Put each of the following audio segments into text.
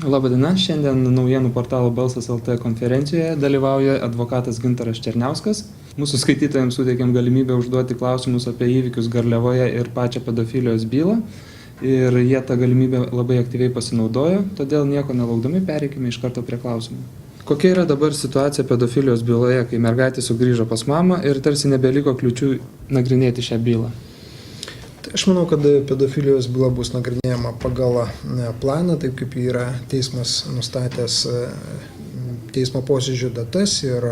Labadiena, šiandien naujienų portalo Balsas LT konferencijoje dalyvauja advokatas Gintaras Černiauskas. Mūsų skaitytojams suteikėm galimybę užduoti klausimus apie įvykius Garliavoje ir pačią pedofilijos bylą. Ir jie tą galimybę labai aktyviai pasinaudojo, todėl nieko nelaukdami pereikime iš karto prie klausimų. Kokia yra dabar situacija pedofilijos byloje, kai mergaitė sugrįžo pas mamą ir tarsi nebeliko kliučių nagrinėti šią bylą? Aš manau, kad pedofilijos byla bus nagrinėjama pagal planą, taip kaip yra teismas nustatęs teismo posėdžio datas ir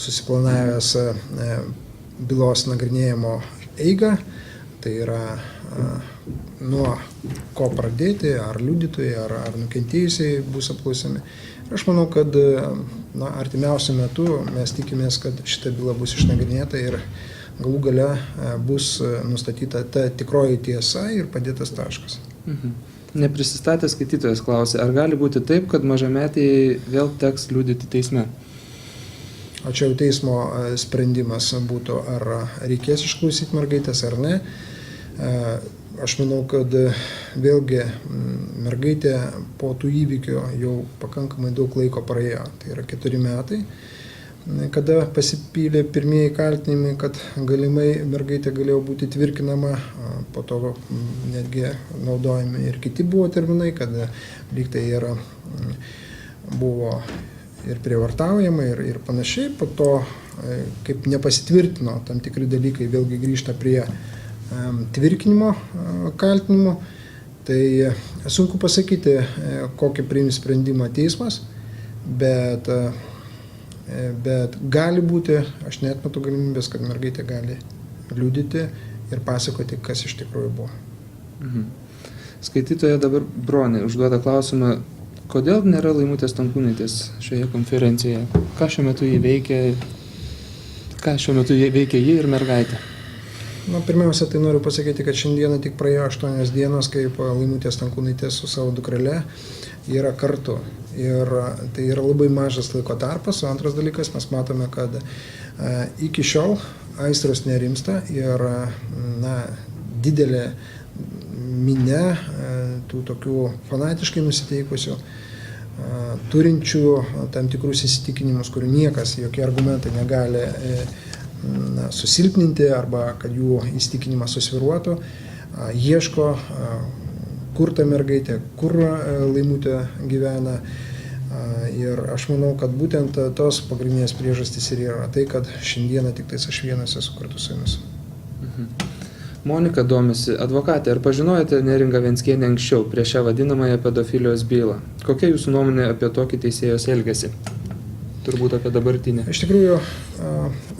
susiplanavęs bylos nagrinėjimo eigą. Tai yra nuo ko pradėti, ar liudytojai, ar nukentėjusiai bus apklausiami. Aš manau, kad artimiausiu metu mes tikimės, kad šita byla bus išnagrinėta ir galų gale bus nustatyta ta tikroji tiesa ir padėtas taškas. Neprisistatęs skaitytojas klausė, ar gali būti taip, kad mažametei vėl teks liudyti teisme? O čia jau teismo sprendimas būtų, ar reikės išklausyti mergaitės ar ne. Aš manau, kad vėlgi mergaitė po tų įvykių jau pakankamai daug laiko praėjo, tai yra 4 metai, kada pasipylė pirmieji kaltinimai, kad galimai mergaitė galėjo būti tvirkinama, po to netgi naudojami ir kiti buvo terminai, kad lyg tai buvo ir prievartaujama ir panašiai, po to kaip nepasitvirtino tam tikri dalykai, vėlgi grįžta prie tvirkinimo kaltinimo, tai sunku pasakyti, kokį priims sprendimą teismas, bet gali būti, aš neatmetu galimybės, kad mergaitė gali liudyti ir pasakoti, kas iš tikrųjų buvo. Skaitytoja dabar Bronė užduoda klausimą, kodėl nėra Laimutės Stankūnaitės šioje konferencijoje? Ką šiuo metu veikia ji ir mergaitė? Pirmiausia, tai noriu pasakyti, kad šiandieną tik praėjo 8 dienos, kaip Laimutė Stankūnaitė su savo dukrele yra kartu. Ir tai yra labai mažas laiko tarpas. O antras dalykas, mes matome, kad iki šiol aistros nerimsta ir didelė minia tų tokių fanatiškai nusiteikusių, turinčių tam tikrus įsitikinimus, kurių niekas, jokie argumentai negali susilpninti arba kad jų įsitikinimas susvyruotų, ieško, kur ta mergaitė, kur Laimutė gyvena. Ir aš manau, kad būtent tos pagrindinės priežastys ir yra tai, kad šiandieną tik tais aš vienas esu kartu su jumis. Monika domisi, advokatė, ar pažinojote Neringą Venckienę anksčiau prieš šią vadinamąją pedofilijos bylą? Kokia jūsų nuomonė apie tokį teisėjos elgesį? Turbūt apie dabartinę. Iš tikrųjų,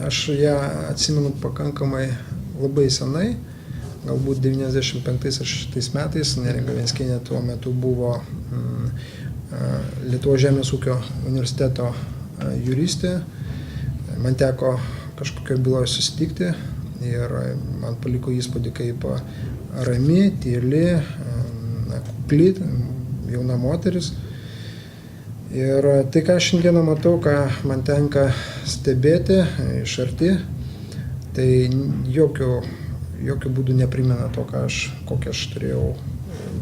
aš ją atsimenu pakankamai labai senai, galbūt 95 ar 6 metais. Neringa Venckienė tuo metu buvo Lietuvos žemės ūkio universiteto juristė. Man teko kažkokio byloje susitikti ir man paliko įspūdį kaip rami, tyli, kukli, jauna moteris. Ir tai, ką šiandieną matau, ką man tenka stebėti iš arti, tai jokių būdų neprimena to, kokią aš turėjau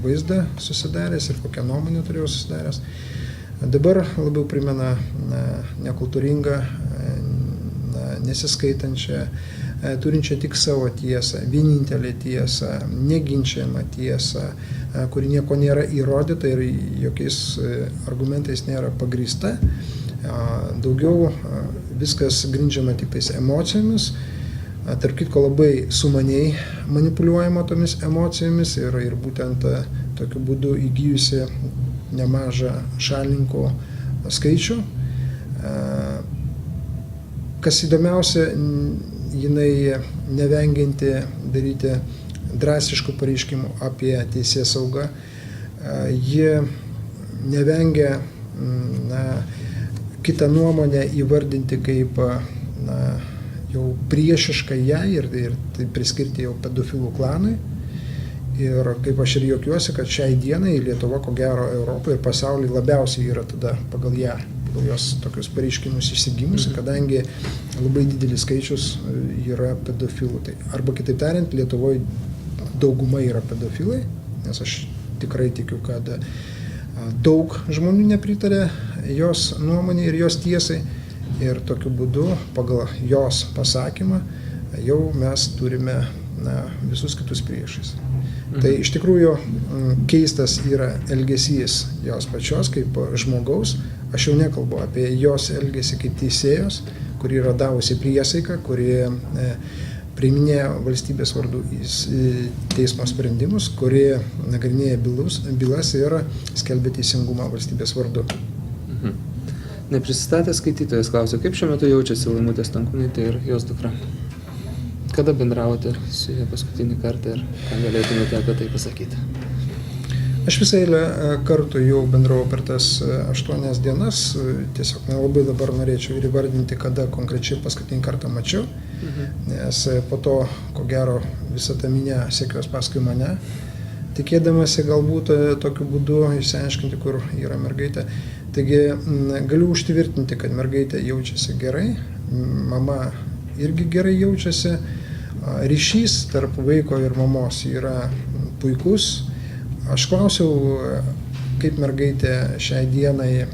vaizdą susidaręs ir kokią nuomonę turėjau susidaręs. Dabar labiau primena nekultūringą, nesiskaitančią, turinčią tik savo tiesą, vienintelę tiesą, neginčiamą tiesą, kuri nieko nėra įrodyta ir jokiais argumentais nėra pagrįsta. Daugiau viskas grindžiama tik tais emocijomis, tarp kitko labai sumaniai manipuliuojama tomis emocijomis ir būtent tokiu būdu įgijusi nemažą šalininkų skaičių. Kas įdomiausia, jinai nevengianti daryti drastiškų pareiškimų apie teisėsaugą. Ji nevengia kitą nuomonę įvardinti kaip jau priešišką jai ir tai priskirti jau pedofilų klanui. Ir kaip aš ir juokiuosi, kad šiai dienai Lietuva, ko gero, Europoje ir pasaulyje labiausiai yra tada pagal jos tokius pareiškimus išsigimusi, kadangi labai didelis skaičius yra pedofilų. Tai arba kitaip tariant, Lietuvoje dauguma yra pedofilai, nes aš tikrai tikiu, kad Daug žmonių nepritarė jos nuomonė ir jos tiesai ir tokiu būdu pagal jos pasakymą jau mes turime visus kitus priešais. Tai iš tikrųjų keistas yra elgesys jos pačios kaip žmogaus. Aš jau nekalbu apie jos elgesį kaip teisėjos, kuri yra davusi priesaiką, kuri priiminėja valstybės vardu teismo sprendimus, kuri nagrinėja bylas ir skelbia teisingumą valstybės vardu. Neprisistatęs skaitytojas klausia, kaip šiuo metu jaučiasi Laimutė Stankūnaitė ir jos dukra? Kada bendravote su ja paskutinį kartą ir ką galėtumėte apie tai pasakyti? Aš visą eilę kartų jau bendravau per tas 8 dienas, tiesiog nelabai dabar norėčiau ir įvardinti, kada konkrečiai paskutinį kartą mačiau, nes po to, ko gero, visą tą minę sekios paskui mane, tikėdamasi galbūt tokiu būdu išsiaiškinti, kur yra mergaitė. Taigi galiu užtvirtinti, kad mergaitė jaučiasi gerai, mama irgi gerai jaučiasi, ryšys tarp vaiko ir mamos yra puikus. Aš klausiau, kaip mergaitė šiai dienai,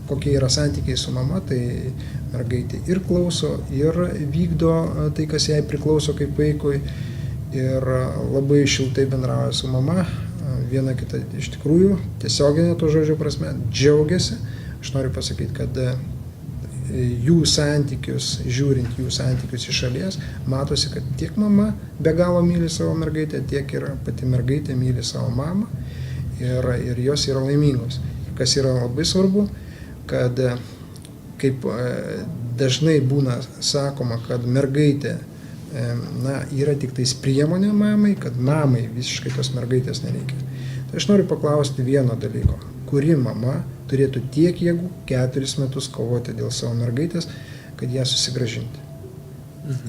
kokie yra santykiai su mama, tai mergaitė ir klauso, ir vykdo tai, kas jai priklauso kaip vaikui, ir labai šiltai bendrauja su mama, viena kita iš tikrųjų, tiesioginė to žodžio prasme, džiaugiasi. Aš noriu pasakyti, kad jų santykius, žiūrint jų santykius iš šalies, matosi, kad tiek mama be galo myli savo mergaitę, tiek ir pati mergaitė myli savo mamą ir jos yra laimingos. Kas yra labai svarbu, kad kaip dažnai būna sakoma, kad mergaitė yra tik tais priemonė mamai, kad mamai visiškai tos mergaitės nereikia. Tai aš noriu paklausti vieno dalyko. Kuri mama turėtų tiek jėgų 4 metus kovoti dėl savo mergaitės, kad ją susigrąžinti?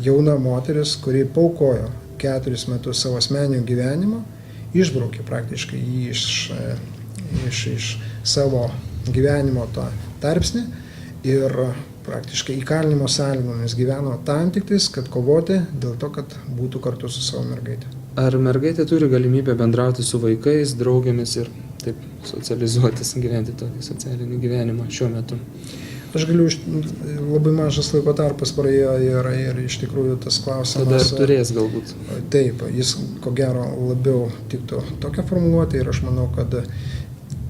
Jauna moteris, kuri paukojo 4 metus savo asmeninio gyvenimo, išbraukė praktiškai jį iš savo gyvenimo tą tarpsnį ir praktiškai įkalinimo sąlygomis gyveno tam tiktais, kad kovoti dėl to, kad būtų kartu su savo mergaitė. Ar mergaitė turi galimybę bendrauti su vaikais, draugėmis ir taip socializuotis, gyventi tokį socialinį gyvenimą šiuo metu? Aš galiu, labai mažas laiko tarpas praėjo ir iš tikrųjų tas klausimas... Tada ir turės galbūt. Taip, jis ko gero labiau tiktų tokią formuluotę ir aš manau, kad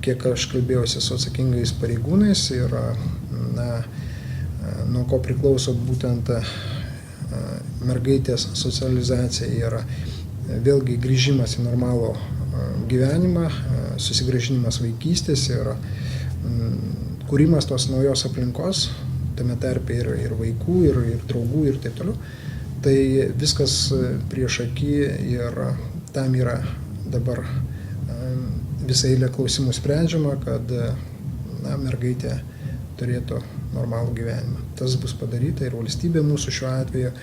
kiek aš kalbėjausi su atsakingais pareigūnais ir nuo ko priklauso būtent mergaitės socializacija yra vėlgi grįžimas į normalų gyvenimą, susigrąžinimas vaikystės ir kūrimas tos naujos aplinkos, tame tarpe ir vaikų, ir draugų ir taip toliau. Tai viskas prieš akį ir tam yra dabar visą eilę klausimų sprendžiama, kad mergaitė turėtų normalų gyvenimą. Tas bus padaryta ir valstybė mūsų šiuo atveju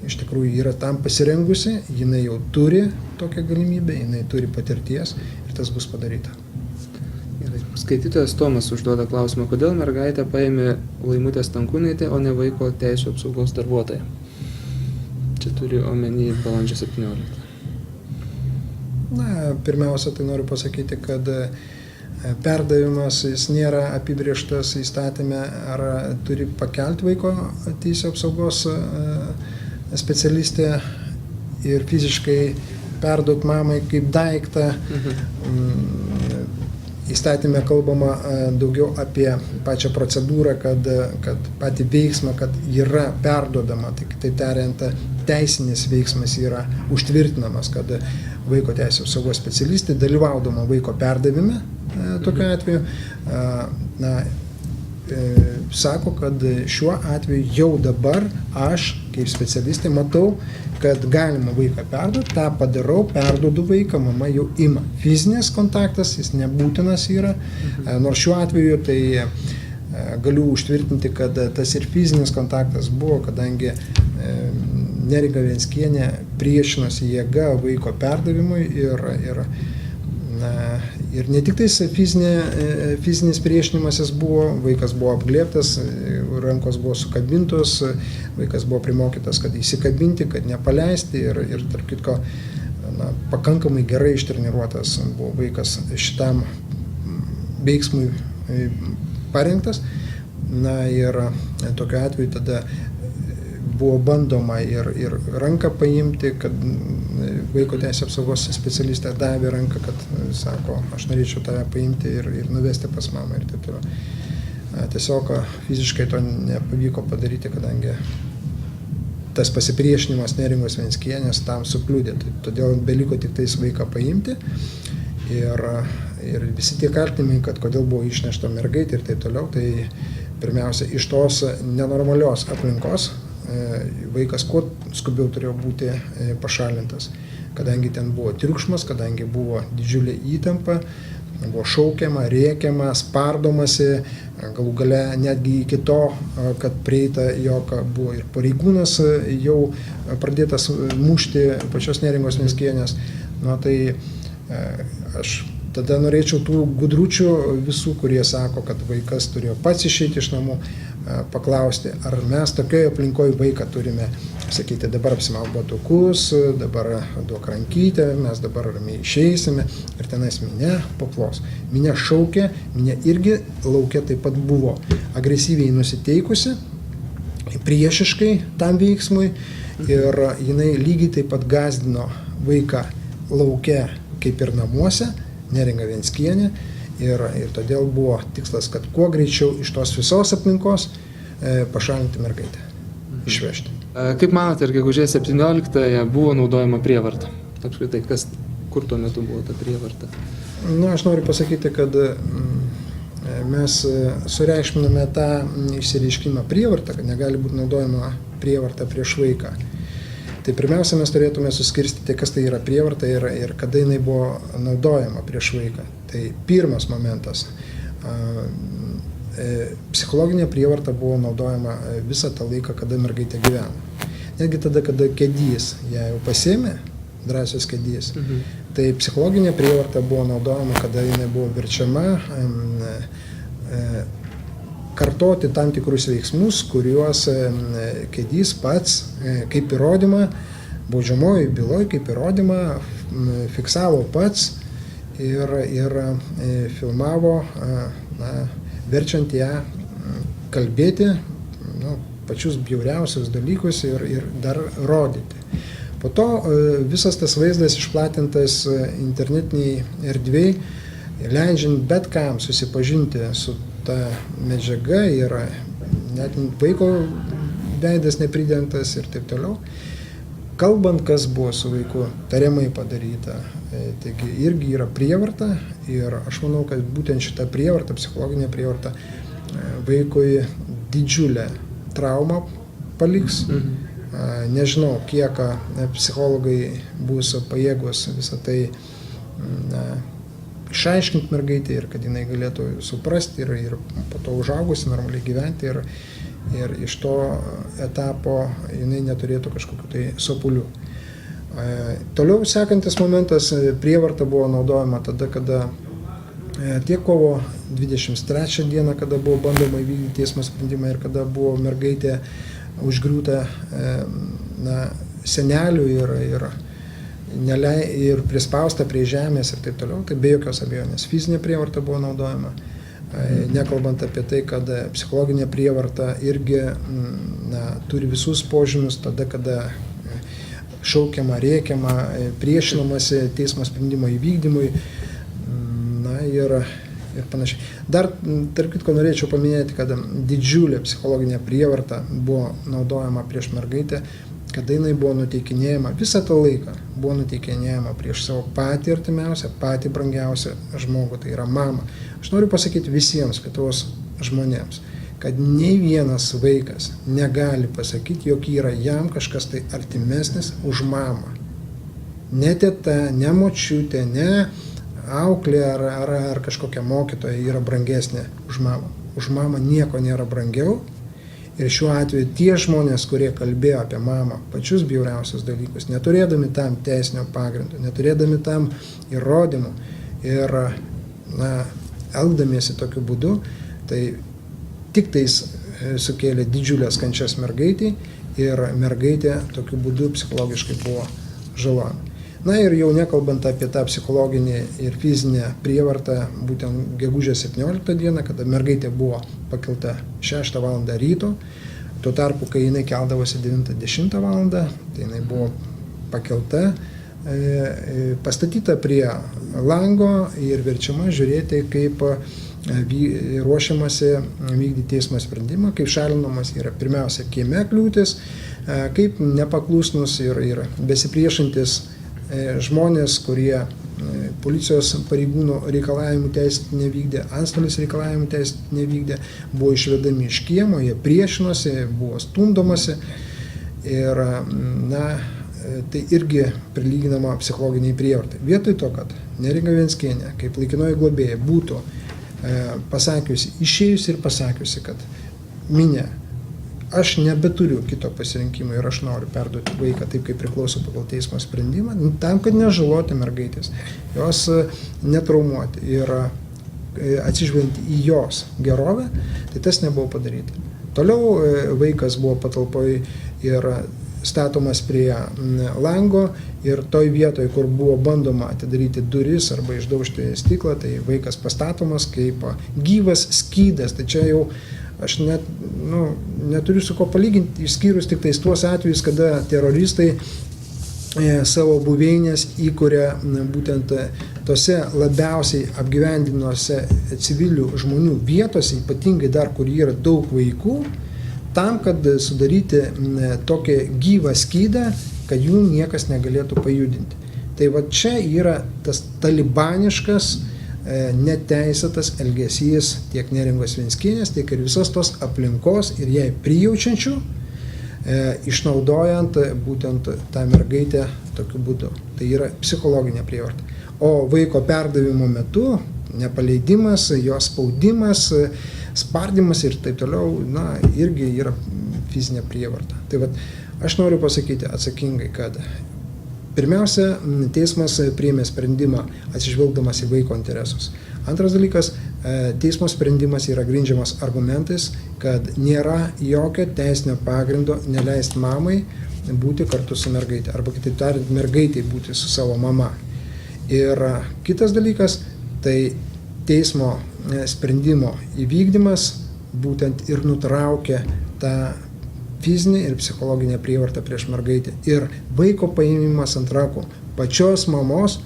iš tikrųjų yra tam pasirengusi, jinai jau turi tokią galimybę, jinai turi patirties ir tas bus padaryta. Skaitytojas Tomas užduoda klausimą, kodėl mergaitę paėmė Laimutė Stankūnaitė, o ne vaiko teisių apsaugos darbuotoja. Čia turi omeny balandžio 17. Pirmiausia, tai noriu pasakyti, kad perdavimas jis nėra apibrėžtas įstatyme, ar turi pakelti vaiko teisių apsaugos specialistė ir fiziškai perduoti mamai kaip daiktą. Įstatyme kalbama daugiau apie pačią procedūrą, kad patį veiksmą, kad yra perduodama, tai kitaip tariant, teisinis veiksmas yra užtvirtinamas, kad vaiko teisių apsaugos specialistė dalyvaudama vaiko perdavime, tokiu atveju, sako, kad šiuo atveju jau dabar aš kaip specialistė matau, kad galima vaiką perduoti, tą padarau, perduodu vaiką, mama jau ima. Fizinis kontaktas, jis nebūtinas yra, nors šiuo atveju tai galiu užtvirtinti, kad tas ir fizinis kontaktas buvo, kadangi Neringa Venckienė priešinosi jėga vaiko perdavimui ir ne tik tais fizinis priešinimasis buvo, vaikas buvo apglėbtas, rankos buvo sukabintos, vaikas buvo primokytas, kad įsikabinti, kad nepaleisti ir tarp kitko pakankamai gerai ištreniruotas buvo vaikas šitam veiksmui parengtas. Na ir tokiu atveju tada buvo bandoma ir ranką paimti, kad vaiko teisės apsaugos specialistė davė ranką, kad sako, aš norėčiau tave paimti ir nuvesti pas mamą ir taip toliau. Tiesiog fiziškai to nepavyko padaryti, kadangi tas pasipriešinimas Neringos Venckienės tam sukliudė. Todėl beliko tik tais vaiką paimti ir visi tie kaltinimai, kad kodėl buvo išnešta mergaitė ir taip toliau, tai pirmiausia, iš tos nenormalios aplinkos vaikas kuo skubiau turėjo būti pašalintas, kadangi ten buvo triukšmas, kadangi buvo didžiulė įtampa, buvo šaukiama, rėkiama, spardomasi, galų gale netgi iki to, kad prieita, jog buvo ir pareigūnas jau pradėtas mušti pačios Neringos Venckienės. Na tai aš tada norėčiau tų gudručių visų, kurie sako, kad vaikas turėjo pats išeiti iš namų, paklausti, ar mes tokioje aplinkoje vaiką turime sakyti, dabar apsimauk batukus, dabar duok rankytę, mes dabar ramiai išeisime ir tenais minia paplos. Minia šaukė, minia irgi lauke taip pat buvo agresyviai nusiteikusi, priešiškai tam veiksmui ir jinai lygiai taip pat gąsdino vaiką lauke kaip ir namuose, Neringa Venckienė. Ir todėl buvo tikslas, kad kuo greičiau iš tos visos aplinkos pašalinti mergaitę, išvežti. Kaip manote, ar gegužės 17-ąją buvo naudojama prievarta? Apskritai, kur tuo metu buvo ta prievarta? Aš noriu pasakyti, kad mes sureikšminame tą išsireiškimą prievartą, kad negali būti naudojama prievarta prieš vaiką. Tai pirmiausia, mes turėtume suskirstyti, kas tai yra prievarta ir kada jinai buvo naudojama prieš vaiką. Tai pirmas momentas. Psichologinė prievarta buvo naudojama visą tą laiką, kada mergaitė gyveno. Netgi tada, kada kedys ją jau pasėmė, drąsios kedys, tai psichologinė prievarta buvo naudojama, kada jinai buvo verčiama kartoti tam tikrus veiksmus, kuriuos kedys pats kaip įrodymą, baudžiamojoj byloj kaip įrodymą fiksavo pats ir filmavo, verčiant ją kalbėti pačius bjauriausius dalykus ir dar rodyti. Po to visas tas vaizdas išplatintas internetiniai erdvėj, leidžiant bet kam susipažinti su ta medžiaga ir net vaiko veidas nepridengtas ir taip toliau. Kalbant, kas buvo su vaiku tariamai padaryta, taigi irgi yra prievarta ir aš manau, kad būtent šita prievarta, psichologinė prievarta vaikui didžiulę traumą paliks. Nežinau, kiek psichologai bus pajėgus visą tai išaiškinti mergaitį ir kad jinai galėtų suprasti ir po to užaugusi normaliai gyventi ir iš to etapo jinai neturėtų kažkokių tai sopulių. Toliau sekantis momentas, prievarta buvo naudojama tada, kada tiek kovo 23 dieną, kada buvo bandoma įvykdyti teismo sprendimą ir kada buvo mergaitė užgriūta senelių ir prispausta prie žemės ir taip toliau, tai be jokios abejonės fizinė prievarta buvo naudojama, nekalbant apie tai, kad psichologinė prievarta irgi turi visus požymius tada, kada šaukiama, rėkiama, priešinamasi teismo sprendimo įvykdymui ir panašiai. Dar, tarp kitko, norėčiau paminėti, kad didžiulė psichologinė prievarta buvo naudojama prieš mergaitę, kada jinai buvo nuteikinėjama, visą tą laiką buvo nuteikinėjama prieš savo patį artimiausią, patį brangiausią žmogų, tai yra mamą. Aš noriu pasakyti visiems Lietuvos žmonėms, kad nei vienas vaikas negali pasakyti, jog yra jam kažkas tai artimesnis už mamą. Ne teta, ne močiutė, ne auklė ar kažkokia mokytoja yra brangesnė už mamą. Už mamą nieko nėra brangiau. Ir šiuo atveju tie žmonės, kurie kalbėjo apie mamą pačius bjauriausius dalykus, neturėdami tam teisinio pagrindo, neturėdami tam įrodymų ir elgdamiesi tokiu būdu, tai tik tais sukėlė didžiulės kančias mergaitei ir mergaitė tokiu būdu psichologiškai buvo žalojama. Na ir jau nekalbant apie tą psichologinį ir fizinę prievartą, būtent gegužės 17 dieną, kada mergaitė buvo pakelta 6 val. Ryto, tuo tarpu, kai jinai keldavosi 9-10 val., tai jinai buvo pakelta, pastatyta prie lango ir verčiama žiūrėti, kaip ruošiamasi vykdyti teismo sprendimą, kaip šalinamas yra pirmiausia kieme kliūtis, kaip nepaklusnus ir besipriešintis žmonės, kurie policijos pareigūnų reikalavimų teisėtai nevykdė, antstolis reikalavimų teisėtai nevykdė, buvo išvedami iš kiemo, jie priešinosi, buvo stumdomasi ir tai irgi prilyginama psichologiniai prievartai. Vietoj to, kad Neringa Venckienė, kaip laikinoji globėja, būtų pasakiusi, išėjusi ir pasakiusi, kad minė, aš nebeturiu kito pasirinkimo ir aš noriu perduoti vaiką taip, kaip priklauso pagal teismo sprendimą, tam, kad nežaloti mergaitės, jos netraumuoti ir atsižvelgiant į jos gerovę, tai tas nebuvo padaryta. Toliau vaikas buvo patalpoje ir statomas prie lango ir toj vietoje, kur buvo bandoma atidaryti duris arba išdaužti stiklą, tai vaikas pastatomas kaip gyvas skydas. Tai čia jau aš net neturiu su ko palyginti, išskyrus tik tais tuos atvejus, kada teroristai savo buveinės įkuria būtent tose labiausiai apgyvendinuose civilių žmonių vietose, ypatingai dar, kur yra daug vaikų, tam, kad sudaryti tokią gyvą skydą, kad jų niekas negalėtų pajudinti. Tai va čia yra tas talibaniškas, neteisėtas elgesys tiek Neringos Venckienės, tiek ir visos tos aplinkos ir jai prijaučiančių, išnaudojant būtent tą mergaitę tokiu būdu. Tai yra psichologinė prievarta. O vaiko perdavimo metu nepaleidimas, jo spaudimas, spardymas ir taip toliau, irgi yra fizinė prievarta. Tai vat, aš noriu pasakyti atsakingai, kad pirmiausia, teismas priėmė sprendimą atsižvelgdamas į vaiko interesus. Antras dalykas, teismo sprendimas yra grindžiamas argumentais, kad nėra jokio teisinio pagrindo neleisti mamai būti kartu su mergaitė, arba kitaip tariant, mergaitai būti su savo mama. Ir kitas dalykas, tai teismo sprendimo įvykdymas būtent ir nutraukia tą fizinę ir psichologinę prievartą prieš mergaitę. Ir vaiko paėmimas ant rankų pačios mamos,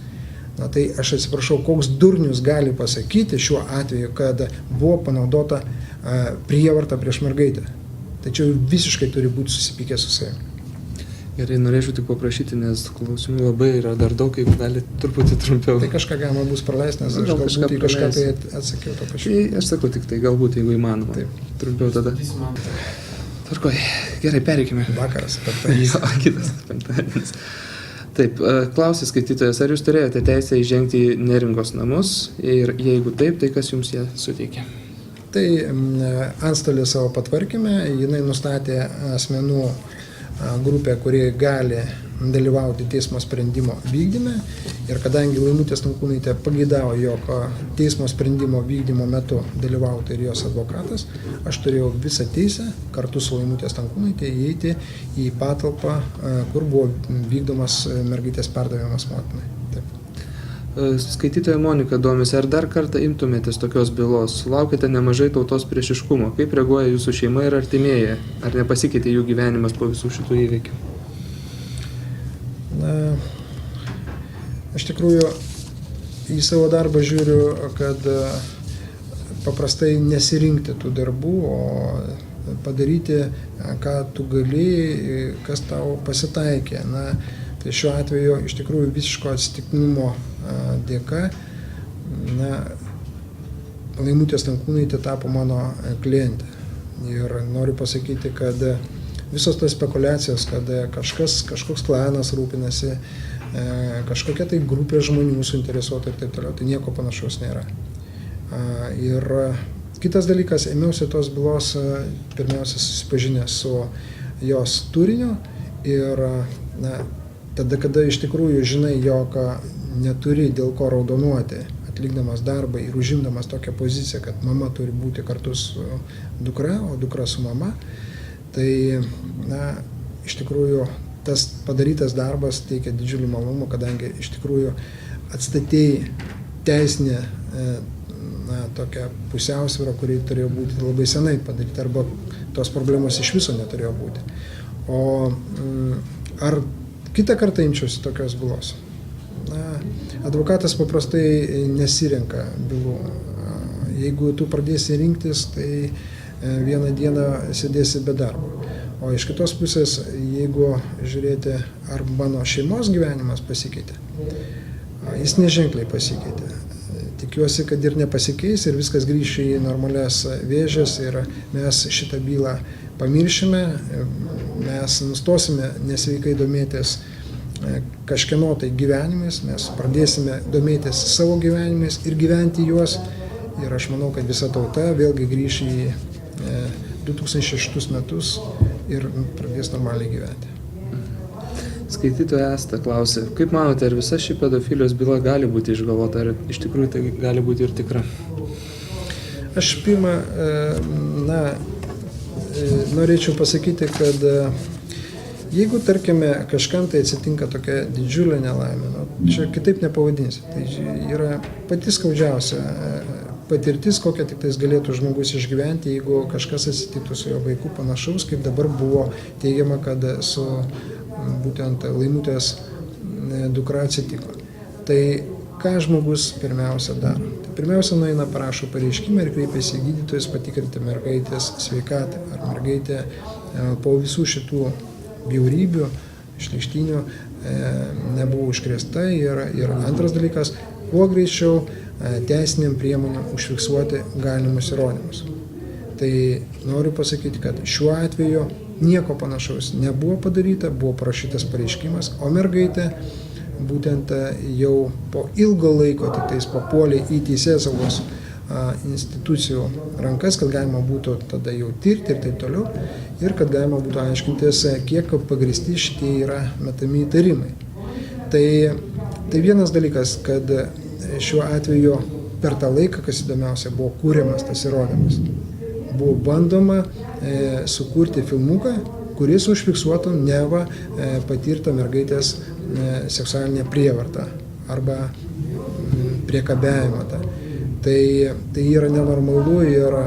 tai aš atsiprašau, koks durnius gali pasakyti šiuo atveju, kad buvo panaudota prievarta prieš mergaitę. Tačiau visiškai turi būti susipykę su savimi. Gerai, norėčiau tik paprašyti, nes klausimų labai yra dar daug, jeigu gali truputį trumpiau. Tai kažką galima bus praleisti, nes aš galbūt į kažką tai atsakiau to pačiu. Aš sakau tik tai, galbūt, jeigu įmanoma. Taip. Trumpiau tada. Tvarkoj, gerai, pereikime. Vakaras, penktadienis. Jo, kitas penktadienis. Taip, klausė skaitytojas, ar jūs turėjote teisę įžengti į Neringos namus ir jeigu taip, tai kas jums ją suteikė? Tai antstolė savo patvarkime, jinai nustatė asmenų grupę, kurie gali dalyvauti teismo sprendimo vykdyme ir kadangi Laimutė Stankūnaitė pageidavo, jog teismo sprendimo vykdymo metu dalyvautų ir jos advokatas, aš turėjau visą teisę kartu su Laimutė Stankūnaitė įeiti į patalpą, kur buvo vykdomas mergaitės perdavimas motinai. Taip. Skaitytoja Monika domisi, ar dar kartą imtumėtės tokios bylos? Sulaukite nemažai tautos priešiškumo. Kaip reaguoja jūsų šeima ir artimieji? Ar nepasikeitė jų gyvenimas po visų šitų įvykių? Aš tikrųjų į savo darbą žiūriu, kad paprastai nesirinkti tų darbų, o padaryti, ką tu gali, kas tau pasitaikė. Tai šiuo atveju iš tikrųjų visiško atsitiktinumo dėka Laimutė Stankūnaitė tapo mano klientė. Ir noriu pasakyti, kad visos tos spekulacijos, kad kažkoks klanas rūpinasi, kažkokia tai grupė žmonių suinteresuota ir taip toliau, tai nieko panašaus nėra. Ir kitas dalykas, ėmiausi tos bylos pirmiausia susipažinęs su jos turiniu ir tada, kada iš tikrųjų žinai, jog neturi dėl ko raudonuoti, atlikdamas darbą ir užimdamas tokią poziciją, kad mama turi būti kartu su dukra, o dukra su mama, tai iš tikrųjų tas padarytas darbas teikia didžiulį malonumą, kadangi iš tikrųjų atstatėjai teisinę tokią pusiausvyrą, kuri turėjo būti labai senai padaryti, arba tos problemos iš viso neturėjo būti. O ar kitą kartą imčiausi tokios bylos? Advokatas paprastai nesirenka bylų. Jeigu tu pradėsi rinktis, tai vieną dieną sėdėsi be darbo. O iš kitos pusės, jeigu žiūrėti, ar mano šeimos gyvenimas pasikeitė, jis neženkliai pasikeitė. Tikiuosi, kad ir nepasikeis ir viskas grįš į normalias vėžes ir mes šitą bylą pamiršime, mes nustosime nesveikai domėtis kažkieno tai gyvenimais, mes pradėsime domėtis savo gyvenimais ir gyventi juos. Ir aš manau, kad visa tauta vėlgi grįš į 2006 metus ir pradės normaliai gyventi. Skaitytoja Asta klausė, kaip manote, ar visa ši pedofilijos byla gali būti išgalvota, ar iš tikrųjų tai gali būti ir tikra? Aš pirmą, norėčiau pasakyti, kad jeigu, tarkime, kažkam tai atsitinka tokia didžiulė nelaimė, čia kitaip nepavadinsi, tai yra pati skaudžiausia patirtis, kokią tik tais galėtų žmogus išgyventi, jeigu kažkas atsitiktų su jo vaiku panašaus, kaip dabar buvo teigiama, kad su būtent Laimutės dukra atsitiko. Tai ką žmogus pirmiausia daro? Tai pirmiausia, nueina, parašo pareiškimą ir kreipiasi į gydytojus patikrinti mergaitės sveikatą. Ar mergaitė po visų šitų bjaurybių, šlykštynių nebuvo užkrėsta. Ir antras dalykas, kuo greičiau teisiniam priemonėm užfiksuoti galimus įrodymus. Tai noriu pasakyti, kad šiuo atveju nieko panašaus nebuvo padaryta, buvo parašytas pareiškimas, o mergaitė būtent jau po ilgo laiko tik tais papuolė į teisėsaugos institucijų rankas, kad galima būtų tada jau tirti ir taip toliau, ir kad galima būtų aiškintis, kiek pagrįsti šitie yra metami įtarimai. Tai vienas dalykas, kad šiuo atveju per tą laiką, kas įdomiausia, buvo kūriamas tas įrodymas. Buvo bandoma sukurti filmuką, kuris užfiksuotų neva patirtą mergaitės seksualinę prievartą arba priekabiavimą. Tai yra nenormalu ir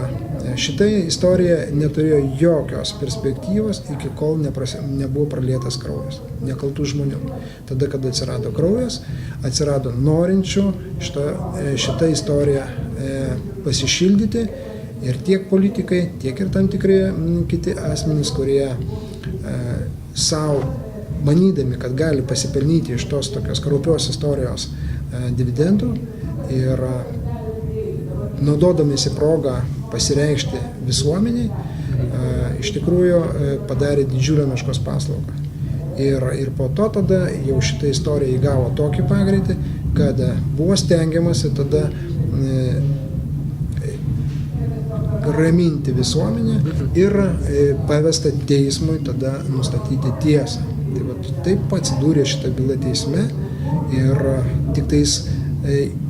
šita istorija neturėjo jokios perspektyvos, iki kol nebuvo pralietas kraujas, nekaltų žmonių. Tada, kada atsirado kraujas, atsirado norinčių šitą istoriją pasišildyti. Ir tiek politikai, tiek ir tam tikri kiti asmenys, kurie savo manydami, kad gali pasipelnyti iš tos tokios kraupios istorijos dividendų ir naudodamėsi progą pasireikšti visuomeniai, iš tikrųjų padarė didžiulę meškos paslaugą. Ir po to tada jau šitą istoriją įgavo tokį pagreitį, kad buvo stengiamasi tada raminti visuomenę ir pavesta teismui tada nustatyti tiesą. Taip atsidūrė šitą bylą teisme ir tik tais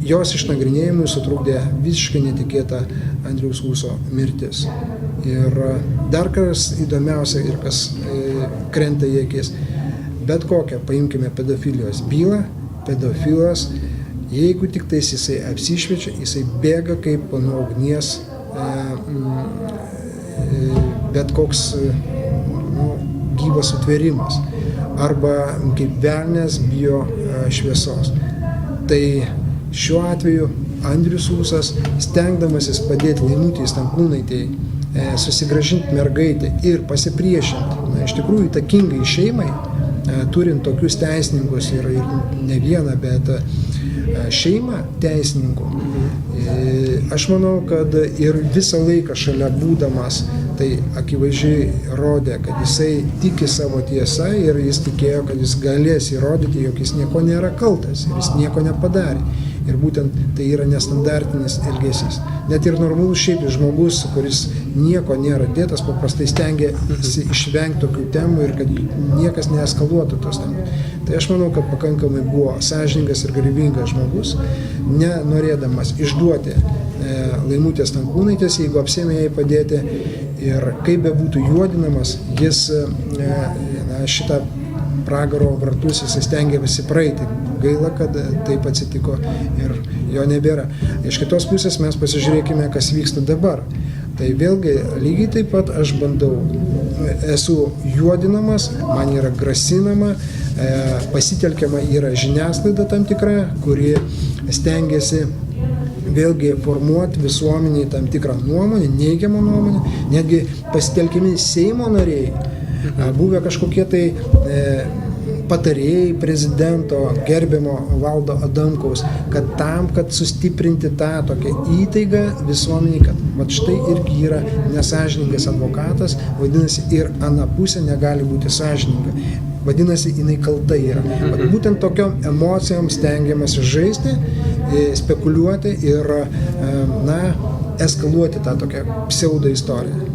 jos išnagrinėjimui sutrukdė visiškai netikėta Andriaus Ūso mirtis. Ir dar kas įdomiausia ir kas krenta į akis, bet kokią, paimkime pedofilijos bylą, pedofilas, jeigu tik tais jisai apsišviečia, jisai bėga kaip nuo ugnies, bet koks gyvas sutvėrimas arba kaip velnias bijo šviesos. Tai šiuo atveju Andrius Ūsas, stengdamasis padėti Laimutei Stankūnaitei susigrąžinti mergaitę ir pasipriešinti, iš tikrųjų įtakingai šeimai, turint tokius teisininkus ir ne vieną, bet šeimą teisininkų, aš manau, kad ir visą laiką šalia būdamas, tai akivaizdžiai rodė, kad jisai tiki savo tiesą ir jis tikėjo, kad jis galės įrodyti, jog jis nieko nėra kaltas ir jis nieko nepadarė. Ir būtent tai yra nestandartinis elgesys. Net ir normalus šiaip žmogus, kuris nieko nėra dėtas, paprastai stengiasi išvengti tokių temų ir kad niekas neeskaluotų tos temos. Tai aš manau, kad pakankamai buvo sąžiningas ir garbingas žmogus, nenorėdamas išduoti Laimutės Stankūnaitės, jeigu apsėmė jai padėti. Ir kaip bebūtų juodinamas, jis šitą pragaro vartus jisai stengiasi praeiti. Gaila, kad taip atsitiko ir jo nebėra. Iš kitos pusės mes pasižiūrėkime, kas vyksta dabar. Tai vėlgi lygiai taip pat aš esu juodinamas, man yra grasinama, pasitelkiama yra žiniasklaida tam tikra, kuri stengiasi vėlgi formuoti visuomeniai tam tikrą nuomonę, neigiamą nuomonę, netgi pasitelkiami Seimo nariai, buvę kažkokie tai patarėjai prezidento gerbiamo Valdo Adamkaus, kad sustiprinti tą tokią įtaigą visuomeniai, kad vat štai irgi yra nesąžiningas advokatas, vadinasi ir ana pusė negali būti sąžininga. Vadinasi, jinai kalta yra. Būtent tokiom emocijom stengiamasi žaisti, spekuliuoti ir eskaluoti tą tokią pseudo istoriją.